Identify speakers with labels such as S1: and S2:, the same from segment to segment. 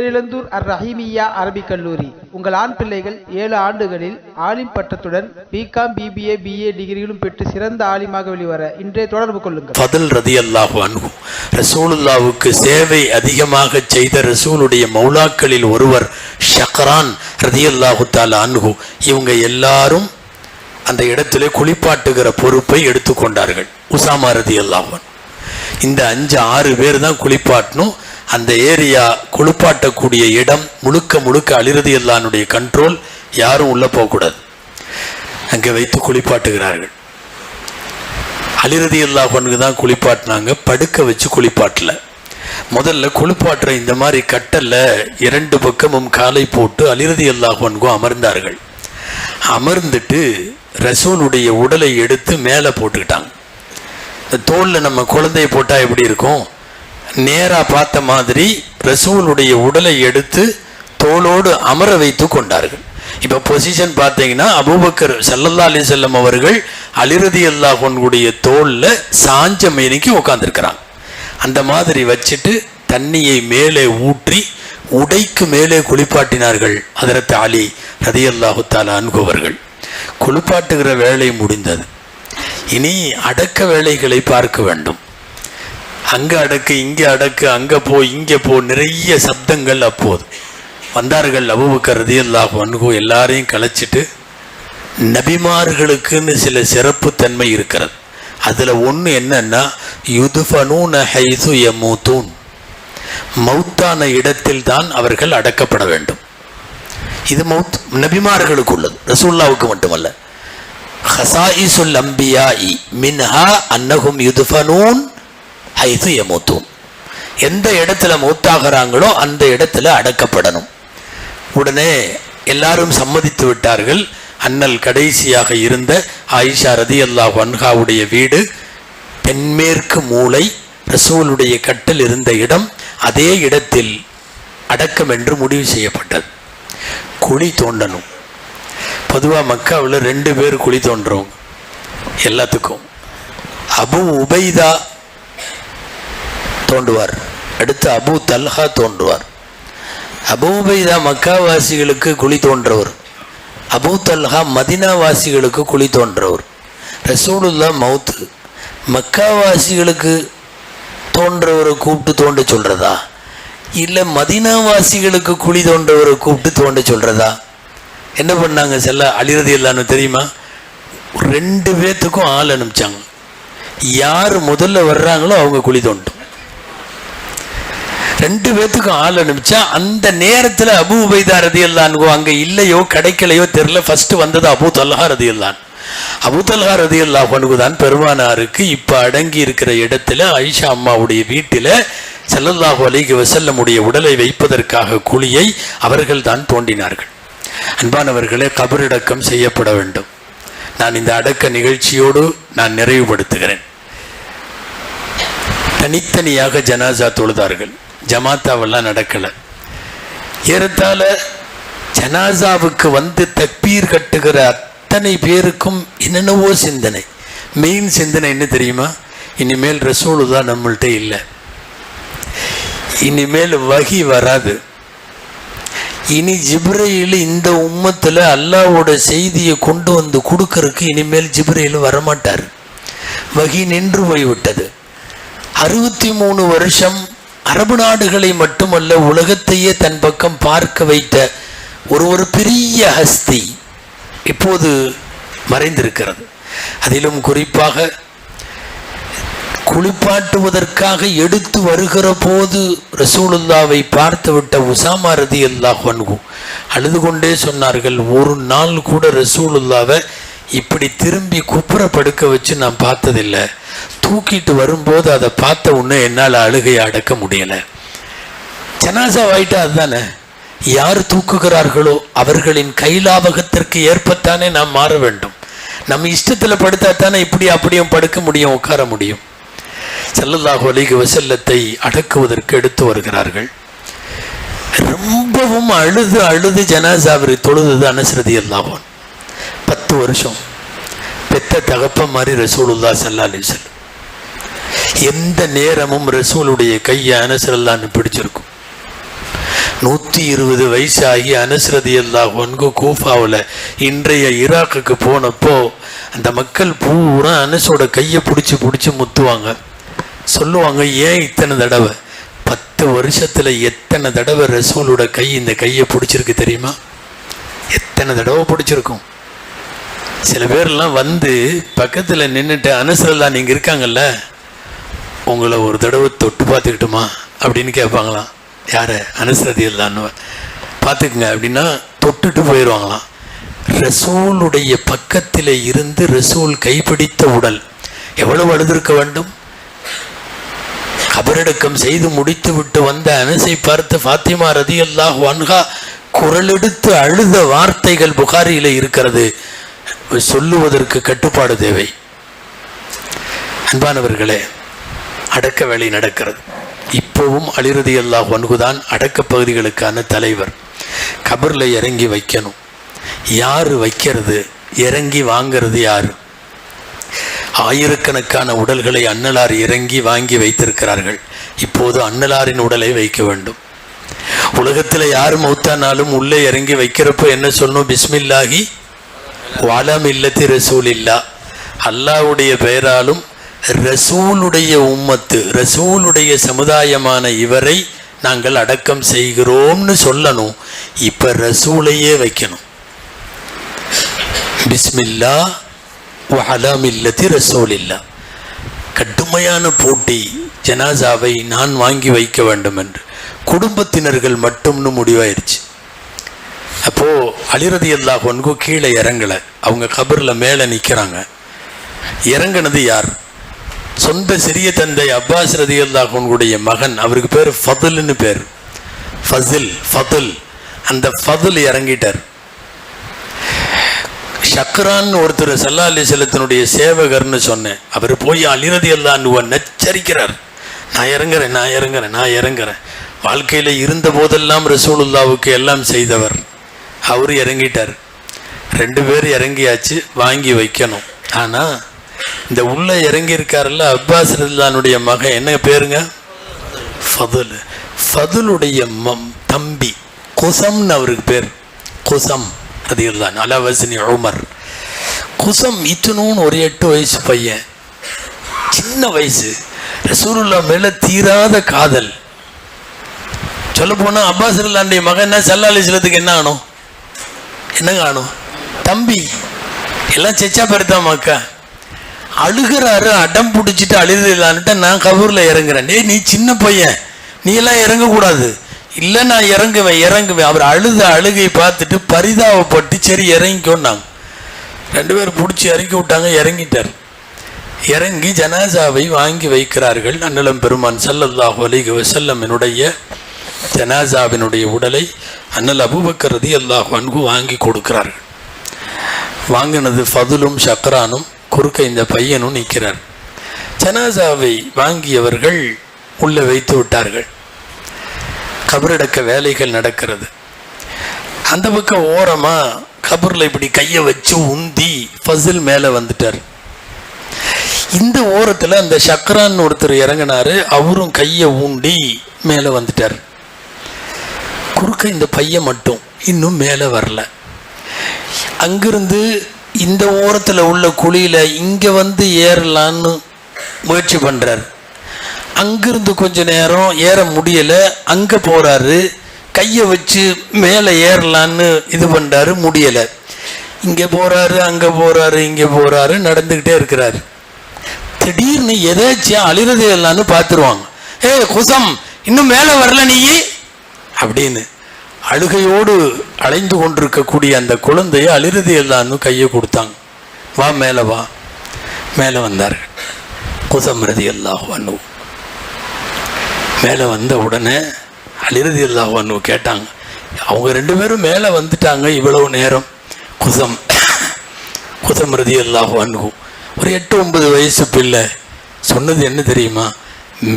S1: இளந்தூர் அர் ரஹீமியா அரபிக் கல்லூரி. உங்கள் ஆண் பிள்ளைகள் 7 ஆண்டுகளில் ஆலிம் பட்டத்துடன் பிகாம், பிபிஏ, பிஏ டிகிரிகளும் பெற்று சிறந்த ஆலிமாக வெளிவர இன்றே தொடர்பு கொள்ளுங்கள்.
S2: ஃபதுல் ரலியல்லாஹு அன்ஹு ரசூலுல்லாவுக்கு சேவை அதிகமாக செய்த ரசூலுடைய மௌலாக்களில் ஒருவர் ஷக்ரான் ரலியல்லாஹு தஆலா அன்ஹு. இவங்க எல்லாரும் அந்த இடத்திலே குளிப்பாட்டுகிற பொறுப்பை எடுத்துக்கொண்டார்கள். உசாமா ரலியல்லாஹு அன்ஹு. இந்த 5-6 பேர் தான் குளிப்பாட்டணும். அந்த ஏரியா குளிப்பாட்டக்கூடிய இடம் முழுக்க அலி ரலியல்லாஹுடைய கண்ட்ரோல். யாரும் உள்ள போகக்கூடாது. அங்கே வைத்து குளிப்பாட்டுகிறார்கள். அலி ரலியல்லாஹு தான் குளிப்பாட்டினாங்க. படுக்க வச்சு குளிப்பாட்டல. முதல்ல குளிப்பாட்டுற இந்த மாதிரி கட்டல்ல 2 பக்கமும் காலை போட்டு அலி ரலியல்லாஹு அமர்ந்தார்கள். அமர்ந்துட்டு ரசூலுடைய உடலை எடுத்து மேலே போட்டுக்கிட்டாங்க. தோல்ல நம்ம குழந்தைய போட்டா எப்படி இருக்கும், நேரா பார்த்த மாதிரி ரசூலுடைய உடலை எடுத்து தோளோடு அமர வைத்து கொண்டார்கள். இப்போ பொசிஷன் பார்த்தீங்கன்னா அபூபக்கர் ஸல்லல்லாஹு அலைஹி வஸல்லம் அவர்கள் அலி ரலியல்லாஹு அன்ஹுடைய தோல்ல சாஞ்ச மேனிக்கு உட்கார்ந்துருக்கிறாங்க. அந்த மாதிரி வச்சுட்டு தண்ணியை மேலே ஊற்றி உடைக்கு மேலே குளிப்பாட்டினார்கள் ஹதரத் அலி ரலியல்லாஹு தஆலா அன்ஹு அவர்கள். குளிப்பாட்டுகிற வேலை முடிந்தது. இனி அடக்க வேலைகளை பார்க்க வேண்டும். அங்கே அடக்கு, இங்கே அடக்கு, அங்கே போ, இங்கே போ, நிறைய சப்தங்கள். அப்போது வந்தார்கள் அபூபக்கர் ரலியல்லாஹு அன்ஹு. எல்லாரையும் கலைச்சிட்டு, நபிமார்களுக்குன்னு சில சிறப்பு தன்மை இருக்கிறது. அதில் ஒன்று என்னன்னா, யுதுஃபனூன ஹைது யமூதூன், மௌத்தான இடத்தில் தான் அவர்கள் அடக்கப்பட வேண்டும். இது மௌத் நபிமார்களுக்கு உள்ளது, ரசூலுல்லாவுக்கு மட்டுமல்ல. ஹசாயிசுல் அம்பியாஇ மின்ஹா அன்னஹும் யுதுஃபனூன் ஹைது யமூதூன். எந்த இடத்துல மௌத்தாகிறாங்களோ அந்த இடத்துல அடக்கப்படணும். உடனே எல்லாரும் சம்மதித்து விட்டார்கள். அண்ணல் கடைசியாக இருந்த ஆயிஷா ரலியல்லாஹு அன்ஹாவுடைய வீடு தென்மேற்கு மூலை, ரசூலுடைய கட்டில் இருந்த இடம். அதே இடத்தில் அடக்கம் என்று முடிவு செய்யப்பட்டது. குழி தோண்டணும். பொதுவாக மக்காவில் 2 பேர் குழி தோன்றவங்க எல்லாத்துக்கும். அபு உபைதா தோண்டுவார், அடுத்து அபு தல்ஹா தோண்டுவார். அபு உபைதா மக்காவாசிகளுக்கு குழி தோன்றவர், அபு தல்ஹா மதினாவாசிகளுக்கு குழி தோன்றவர். ரசூலுல்லாஹ் மௌத்து, மக்காவாசிகளுக்கு தோன்றவரை கூப்பிட்டு தோண்ட சொல்றதா, இல்லை மதினாவாசிகளுக்கு குழி தோன்றவரை கூப்பிட்டு தோண்ட சொல்றதா? என்ன பண்ணாங்க செல்ல அலி ரலியல்லாஹு தெரியுமா? 2 பேர்த்துக்கும் ஆள் அனுப்பிச்சாங்க. யார் முதல்ல வர்றாங்களோ அவங்க குழி தோண்டும். 2 பேர்த்துக்கும் ஆள் அனுப்பிச்சா அந்த நேரத்தில் அபு உபைதா ரலியல்லாஹு அன்ஹு அங்கே இல்லையோ கிடைக்கலையோ தெரியல. ஃபர்ஸ்ட் வந்தது அபு தல்ஹா ரலியல்லாஹு அன்ஹு. அபு தல்ஹா ரலியல்லாஹு அன்ஹு தான் பெருமானாருக்கு இப்போ அடங்கி இருக்கிற இடத்துல ஆயிஷா அம்மாவுடைய வீட்டில் ஸல்லல்லாஹு அலைஹி வஸல்லமுடைய உடலை வைப்பதற்காக குழியை அவர்கள் தான் தோண்டினார்கள். அன்பானவர்களே, கபரடக்கம் செய்யப்பட வேண்டும். நான் இந்த அடக்க நிகழ்ச்சியோடு நான் நிறைவுபடுத்துகிறேன். தனித்தனியாக ஜனாசா தொழுதார்கள், ஜமாத்தாவெல்லாம் நடக்கலை. ஏறத்தாழ ஜனாசாவுக்கு வந்து தக்பீர் கட்டுகிற அத்தனை பேருக்கும் என்னென்னவோ சிந்தனை. மெயின் சிந்தனை என்ன தெரியுமா? இனிமேல் ரசூலுல்லாஹ் நம்மள்கிட்ட இல்லை, இனிமேல் வஹி வராது, இனி ஜிப்ரீல் இந்த உம்மத்தில் அல்லாஹ்வோட செய்தியை கொண்டு வந்து கொடுக்கறதுக்கு இனிமேல் ஜிப்ரீல் வரமாட்டார், வஹி நின்று போய்விட்டது. 63 வருஷம் அரபு நாடுகளை மட்டுமல்ல உலகத்தையே தன் பக்கம் பார்க்க வைத்த ஒரு பெரிய ஹஸ்தி இப்போது மறைந்திருக்கிறது. அதிலும் குறிப்பாக குளிப்பாட்டுவதற்காக எடுத்து வருகிற போது ரசூலுல்லாவை பார்த்துவிட்ட உசாமா ரலியல்லாஹு அன்ஹு அழுது கொண்டே சொன்னார்கள், ஒரு நாள் கூட ரசூலுல்லாவை இப்படி திரும்பி குப்புற படுக்க வச்சு நான் பார்த்ததில்லை. தூக்கிட்டு வரும்போது அதை பார்த்த உடனே என்னால் அழுகையை அடக்க முடியலை. ஜனாசா ஆயிட்டா அதுதானே, யார் தூக்குகிறார்களோ அவர்களின் கைலாபகத்திற்கு ஏற்பத்தானே நாம் மாற வேண்டும். நம்ம இஷ்டத்தில் படுத்தாத்தானே இப்படி அப்படியும் படுக்க முடியும், உட்கார முடியும். ஸல்லல்லாஹு அலைஹி வஸல்லத்தை அடக்குவதற்கு எடுத்து வருகிறார்கள். ரொம்பவும் அழுது ஜனாசாவை தொழுது அனஸ் ரலியல்லாஹு அன்ஹு. 10 வருஷம் பெத்த தகப்பன் மாதிரி ரசூலுல்லாஹ் ஸல்லல்லாஹு அலைஹி வஸல்லம். எந்த நேரமும் ரசூலுடைய கையை அனஸ் ரலியல்லாஹு அன்ஹு பிடிச்சிருக்கும். 120 வயசாகி அனஸ் ரலியல்லாஹு அன்ஹு கூஃபாவில் இன்றைய ஈராக்குக்கு போனப்போ அந்த மக்கள் பூரா அனஸோட கையை பிடிச்சி முத்துவாங்க. சொல்லுவாங்க, ஏன் இத்தனை தடவை? 10 வருஷத்தில் எத்தனை தடவை ரசூலோட கை இந்த கையை பிடிச்சிருக்கு தெரியுமா? எத்தனை தடவை பிடிச்சிருக்கும். சில பேர்லாம் வந்து பக்கத்தில் நின்றுட்டு அனஸ் ரலியல்லாஹு நீங்கள் இருக்காங்கல்ல, உங்களை ஒரு தடவை தொட்டு பார்த்துக்கிட்டுமா அப்படின்னு கேட்பாங்களாம். யாரை? அனஸ் ரலியல்லாஹு பார்த்துக்குங்க அப்படின்னா தொட்டுட்டு போயிடுவாங்களாம். ரசூலுடைய பக்கத்தில் இருந்து ரசூல் கைப்பிடித்த உடல் எவ்வளவு அழுதிருக்க வேண்டும். கபரடக்கம் செய்து முடித்து விட்டு வந்த அனஸை பார்த்து ஃபாத்திமா ரலியல்லாஹு அன்ஹா குரல் எடுத்து அழுத வார்த்தைகள் புகாரியில் இருக்கிறது. சொல்லுவதற்கு கட்டுப்பாடு தேவை. அன்பானவர்களே, அடக்க வேலை நடக்கிறது. இப்போவும் அலி ரலியல்லாஹு அன்ஹு தான் அடக்க பகுதிகளுக்கான தலைவர். கபர்ல இறங்கி வைக்கணும். யாரு வைக்கிறது? இறங்கி வாங்கிறது யாரு? ஆயிரக்கணக்கான உடல்களை அன்னலார் இறங்கி வாங்கி வைத்திருக்கிறார்கள். இப்போது அன்னலாரின் உடலை வைக்க வேண்டும். உலகத்தில் யார் மௌத்தானாலும் உள்ளே இறங்கி வைக்கிறப்போ என்ன சொல்லணும்? பிஸ்மில்லாஹி வஅலா மில்லத்தி ரசூலில்லா, அல்லாஹ்வுடைய பெயராலும் ரசூலுடைய உம்மத்து, ரசூலுடைய சமுதாயமான இவரை நாங்கள் அடக்கம் செய்கிறோம்னு சொல்லணும். இப்ப ரசூலையே வைக்கணும். பிஸ்மில்லா வஅலா மில்லத்தி ரசூலில்லா. கடுமையான போட்டி. ஜனாசாவை நான் வாங்கி வைக்க வேண்டும் என்று குடும்பத்தினர்கள் மட்டும்னு முடிவாயிருச்சு. அப்போ அலி ரலியல்லாஹு அன்ஹு கீழே இறங்கல. அவங்க கபர்ல மேல நிக்கிறாங்க. இறங்கினது யார்? சொந்த சிறிய தந்தை அப்பாஸ் ரலியல்லாஹு அன்ஹுடைய மகன். அவருக்கு பேர் ஃபதுல்னு பேர். ஃபதுல். அந்த ஃபதுல் இறங்கிட்டார். ஷக்ரான் ஒருத்தர் ஸல்லல்லாஹு அலைஹி வஸல்லத்தினுடைய சேவகர்னு சொன்னேன். அவர் போய் அலி ரலியல்லாஹு அன்ஹுவை நச்சரிக்கிறார். நான் இறங்குறேன். வாழ்க்கையில் இருந்த போதெல்லாம் ரசூலுல்லாவுக்கு எல்லாம் செய்தவர். அவர் இறங்கிட்டார். 2 பேர் இறங்கியாச்சு, வாங்கி வைக்கணும். ஆனால் இந்த உள்ள இறங்கி இருக்காருல்ல அப்பாஸ் ரலியல்லாஹுடைய மகன், என்ன பேருங்க? ஃபதுலுடைய தம்பி குசம்னு அவருக்கு பேர். குசம் ரலியல்லாஹு அலா வஸ்னி உமர். குசம் இத்தனூன்னு ஒரு 8 வயசு பையன், சின்ன வயசு. ரசூலுல்லாஹ் மேல தீராத காதல். சொல்ல போனா அப்பாஸ் ரலியல்லாஹுடைய மகன் ஸல்லல்லாஹு அலைஹி வஸல்லத்துக்கு என்னங்க ஆணும்? தம்பி. எல்லாம் செச்சா பெருத்தான் மக்கா. அழுகிறாரு. அடம் பிடிச்சிட்டு அழுதுலான்ட்டு நான் கபூர்ல இறங்குறேன். நீ சின்ன பையன், நீ எல்லாம் இறங்கக்கூடாது. இல்லை நான் இறங்குவேன். அவர் அழுகை பார்த்துட்டு பரிதாபப்பட்டு சரி இறங்கிக்கோன்னாங்க. 2 பேர் பிடிச்சி இறக்கி விட்டாங்க. இறங்கிட்டார். இறங்கி ஜனாசாவை வாங்கி வைக்கிறார்கள். அன்னலம் பெருமான் ஸல்லல்லாஹு அலைஹி வஸல்லமினுடைய ஜனாசாவினுடைய உடலை அண்ணல் அபூபக்கர் ரலியல்லாஹு அன்ஹு வாங்கி கொடுக்கிறார்கள். வாங்கினது ஃபதுலும் ஷக்ரானும், குறுக்க இந்த பையனும் நிற்கிறார். ஜனாசாவை வாங்கியவர்கள் உள்ளே வைத்து விட்டார்கள். கபரடக்க வேலைகள் நடக்கிறது. அந்த பக்கம் ஓரமாக கபரில் இப்படி கையை வச்சு உந்தி ஃபசில் மேலே வந்துட்டார். இந்த ஓரத்தில் அந்த ஷக்ரான் ஒருத்தர் இறங்கினாரு. அவரும் கையை ஊண்டி மேலே வந்துட்டார். குறுக்க இந்த பையன் மட்டும் இன்னும் மேலே வரல. அங்கிருந்து இந்த ஓரத்தில் உள்ள குழியில் இங்கே வந்து ஏறலான்னு முயற்சி பண்ணுறார். அங்கிருந்து கொஞ்ச நேரம் ஏற முடியலை. அங்கே போகிறாரு. கையை வச்சு மேலே ஏறலான்னு இது பண்ணுறாரு, முடியலை. இங்கே போகிறாரு, அங்கே போகிறாரு, இங்கே போகிறாரு, நடந்துக்கிட்டே இருக்கிறாரு. திடீர்னு எதாச்சும் அலி ரலியல்லாஹு பார்த்துருவாங்க. குசம் இன்னும் மேலே வரல நீ அப்படின்னு அழுகையோடு அலைந்து கொண்டிருக்கக்கூடிய அந்த குழந்தைய அலி ரலியல்லாஹு கையை கொடுத்தாங்க. வா மேலே வா. மேலே வந்தார்கள். குசம் ரலியல்லாஹு அன்ஹு மேலே வந்த உடனே அலி ரலியல்லாஹு அன்ஹு கேட்டாங்க. அவங்க 2 பேரும் மேலே வந்துட்டாங்க. இவ்வளவு நேரம் குசம் ரலியல்லாஹு அன்ஹு ஒரு 8-9 வயசு பிள்ளை சொன்னது என்ன தெரியுமா?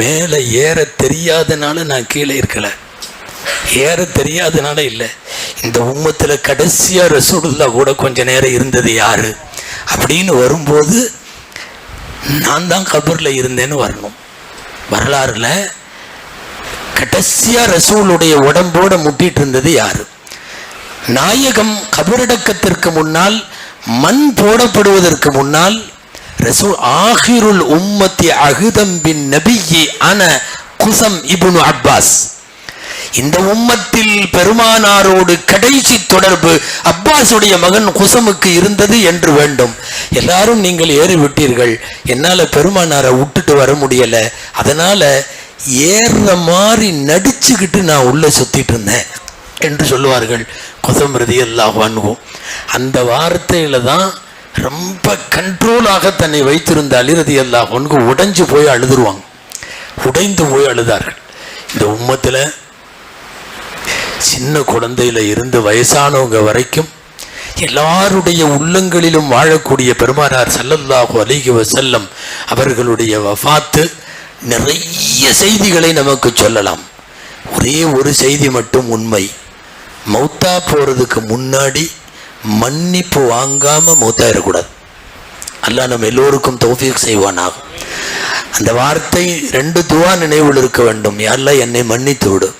S2: மேலே ஏற தெரியாதனால நான் கீழே இருக்கலை, ஏற தெரியாதனால இல்லை. இந்த உம்மத்தில் கடைசியாக ரசூலுல்லாஹ் கூட கொஞ்ச நேரம் இருந்தது யாரு அப்படின்னு வரும்போது நான் தான் கபரில் இருந்தேன்னு வரணும். வரலாறுல கடைசியா ரசூலுடைய உடம்போட முட்டிட்டு இருந்தது யாரு? நாயகம் கபரடக்கத்திற்கு முன்னால், மண் போடப்படுவதற்கு முன்னால், ரசூல் ஆஹிருல் உம்மத்தி அஹ்தம் பின் நபியி அன குஸம் இப்னு அப்பாஸ், இந்த உம்மத்தில் பெருமானாரோடு கடைசி தொடர்பு அப்பாஸுடைய மகன் குசமுக்கு இருந்தது என்று வேண்டும். எல்லாரும் நீங்கள் ஏறி விட்டீர்கள், என்னால பெருமானாரை விட்டுட்டு வர முடியல, அதனால ஏறுற மாதிரி நடிச்சுக்கிட்டு நான் உள்ள சுத்திட்டு இருந்தேன் என்று சொல்லுவார்கள் குசம் ரலியல்லாஹு அன்ஹு. அந்த வார்த்தையில தான் ரொம்ப கண்ட்ரோலாக தன்னை வைத்திருந்த அலி ரலியல்லாஹு அன்ஹு உடைஞ்சு போய் அழுதுருவாங்க, உடைந்து போய் அழுதார்கள். இந்த உம்மத்துல சின்ன குழந்தையில இருந்து வயசானவங்க வரைக்கும் எல்லாருடைய உள்ளங்களிலும் வாழக்கூடிய பெருமானார் ஸல்லல்லாஹு அலைஹி வஸல்லம் அவர்களுடைய வஃபாத்து நிறைய செய்திகளை நமக்கு சொல்லலாம். ஒரே ஒரு செய்தி மட்டும் உண்மை, மௌத்தா போறதுக்கு முன்னாடி மன்னிப்பு வாங்காம மௌத்தாயிடக்கூடாது. அல்லாஹ் நம்ம எல்லோருக்கும் தௌஃபீக் செய்வானாக. அந்த வார்த்தை 2 துவா நினைவில் இருக்க வேண்டும். யா அல்லாஹ் என்னை மன்னித்து விடு,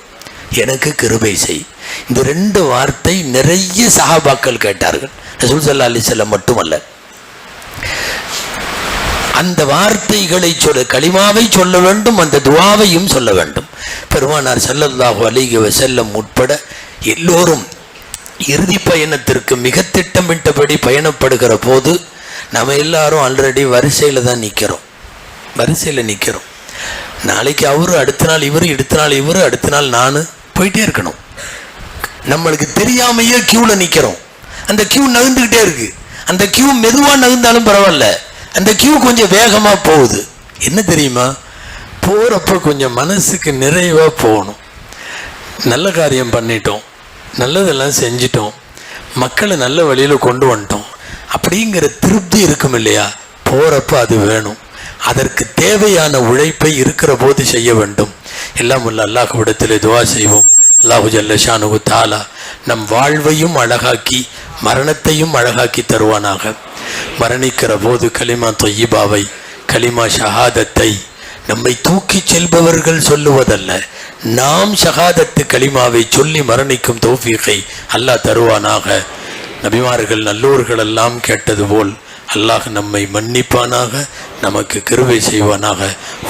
S2: எனக்கு கிருபை செய். இந்த 2 வார்த்தை நிறைய சஹாபாக்கள் கேட்டார்கள், ரசூல் ஸல்லல்லாஹு அலைஹி வஸல்லம் மட்டுமல்ல. அந்த வார்த்தைகளை சொல்ல, கலிமாவை சொல்ல வேண்டும், அந்த துஆவையும் சொல்ல வேண்டும். பெருமானார் ஸல்லல்லாஹு அலைஹி வஸல்லம் உட்பட எல்லோரும் இறுதி பயணத்திற்கு மிக திட்டமிட்டபடி பயணப்படுகிற போது நம்ம எல்லாரும் ஆல்ரெடி வரிசையில் தான் நிற்கிறோம், வரிசையில் நிற்கிறோம். நாளைக்கு அவரு, அடுத்த நாள் இவர், அடுத்த நாள் இவர், அடுத்த நாள் நான், போயிட்டே இருக்கணும். நம்மளுக்கு தெரியாமையே கியூவில் நிற்கிறோம். அந்த கியூ நகர்ந்துக்கிட்டே இருக்கு. அந்த கியூ மெதுவாக நகர்ந்தாலும் பரவாயில்ல, அந்த கியூ கொஞ்சம் வேகமாக போகுது. என்ன தெரியுமா, போகிறப்ப கொஞ்சம் மனசுக்கு நிறைவாக போகணும். நல்ல காரியம் பண்ணிட்டோம், நல்லதெல்லாம் செஞ்சிட்டோம், மக்களை நல்ல வழியில் கொண்டு வந்துட்டோம் அப்படிங்கிற திருப்தி இருக்கும் இல்லையா, போகிறப்ப அது வேணும். அதற்கு தேவையான உழைப்பை இருக்கிற போது செய்ய வேண்டும். எல்லாம் உள்ள அல்லாஹ்விடத்தில் துஆ செய்வோம். அல்லாஹு ஜல்ல ஷானுஹு தஆலா நம் வாழ்வையும் அழகாக்கி மரணத்தையும் அழகாக்கி தருவானாக. மரணிக்கிற போது கலிமா தொய்யிபாவை, கலிமா ஷஹாதத்தை நம்மை தூக்கி செல்பவர்கள் சொல்லுவதல்ல, நாம் ஷஹாதத்து கலிமாவை சொல்லி மரணிக்கும் தௌஃபீகை அல்லாஹ் தருவானாக. நபிமார்கள் நல்லோர்கள் எல்லாம் கேட்டது போல் அல்லாஹ் நம்மை மன்னிப்பானாக, நமக்கு கிருபை செய்வானாக.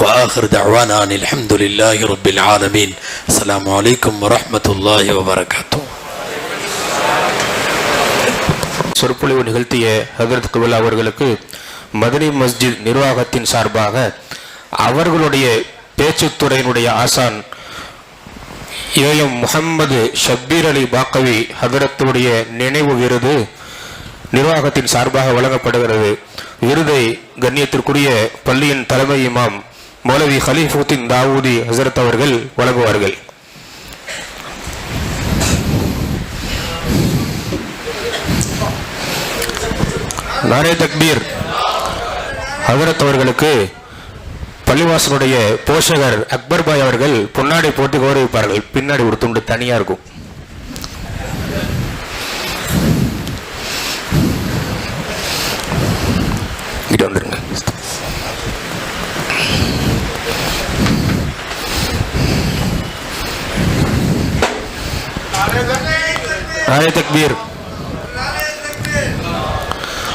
S2: வஆகிரு தஅவானா அனில் ஹம்துலில்லாஹி ரப்பில் ஆலமீன். அஸ்ஸலாமு அலைக்கும் வரஹ்மத்துல்லாஹி வபரகாத்துஹு.
S3: சொற்பொழிவு நிகழ்த்திய ஹஜ்ரத் குபலா அவர்களுக்கு மதனி மஸ்ஜித் நிர்வாகத்தின் சார்பாக அவர்களுடைய பேச்சுத்துறையினுடைய ஆசான் ஏஎம் முஹம்மது ஷப்பீர் அலி பாக்கவி ஹஜ்ரத்துடைய நினைவு விருது நிர்வாகத்தின் சார்பாக வழங்கப்படுகிறது. விருதை கண்ணியத்திற்குரிய பள்ளியின் தலைமை இமாம் மௌலவி ஹலீஃபுத்தீன் தாவூதி ஹஜ்ரத் அவர்கள் வழங்குவார்கள். நாரே தக்பீர். ஹஜ்ரத் அவர்களுக்கு பள்ளிவாசனுடைய போஷகர் அக்பர் பாய் அவர்கள் பொன்னாடை போட்டு கௌரவிப்பார்கள். பின்னாடி ஒரு துண்டு தனியா இருக்கும். இங்கிட்ட வந்துருங்க. நாரே தக்பீர்.